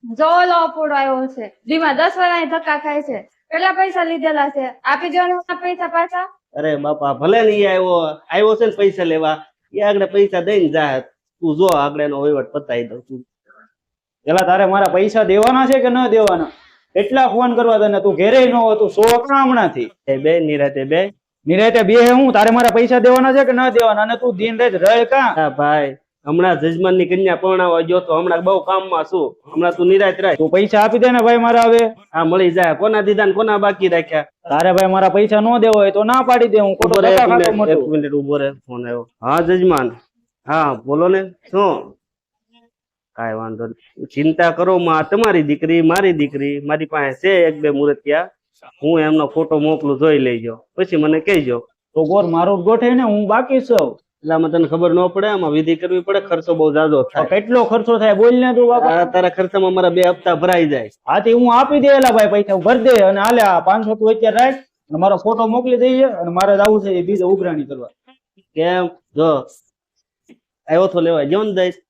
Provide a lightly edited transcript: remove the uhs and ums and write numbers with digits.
જો ઓલો અપૂડો આવ્યો છે દીમાં 10 વાર ધક્કા ખાય છે કેટલા પૈસા લીધેલા છે આપી દેવાના પૈસા પાછા અરે બાપા ભલે ને ઈ આવ્યો છે ને પૈસા લેવા એ આગળ પૈસા દઈને જા તું જો આગળ એનો વહીવટ પતાવી દઉં તું. પેલા તારે મારા પૈસા દેવાના છે કે ન દેવાના? એટલા ફોન કરવા તને, તું ઘેરે ન હો, તું સો હમણાંથી એ બે નિરાતે બે. નિરાતે બે હું તારે મારા પૈસા દેવાના છે કે ન દેવાના? અને તું દિન રાત રહે કા? હા ભાઈ હમણાં જજમાન ની કન્યા પરણાવવા ગયો તો હમણાં બહુ કામમાં છું. હમણાં તું નિરાત રાખ. તું પૈસા આપી દે ને ભાઈ મારા. હવે હા મળી જાય. કોના દીધા ને કોના બાકી રાખ્યા? તારે ભાઈ મારા પૈસા ન દેવા હોય તો ના પાડી દે. હું ખોટો ઉભો રે, ધક્કા એક ખાતો મિનિટ, મોટો. એક મિનિટ ઉભો રે, ફોન આવ્યો. હા જજમાન. હા બોલો ને. શું? કાંઈ વાંધો નહીં. ચિંતા કરો માં, તમારી દીકરી મારી દીકરી મારી પાસે છે એક બે મુરતિયા. હું એમનો ફોટો મોકલું, જોઈ લેજો પછી મને કહેજો. તો ગોર મારું ગોઠે ને, હું બાકી છું. એટલે આમાં તને ખબર ન પડે, આમાં વિધિ કરવી પડે, ખર્ચો બહુ જાજો તો થાય. કેટલો ખર્ચો થાય બોલ ને તું બાપા. આ તારા ખર્ચામાં મારા 2 હપ્તા ભરાઈ જાય. આથી હું આપી દેલા ભાઈ પૈસા, હું ભરી દે. અને હાલે આ 500 તું અત્યારે રાખ અને મારો ફોટો મોકલી દઈએ. અને મારે જવું છે એ બીજે ઉઘરાણી કરવા. કેમ? જો આવ્યો તો લેવા ગયો ને દઈશ.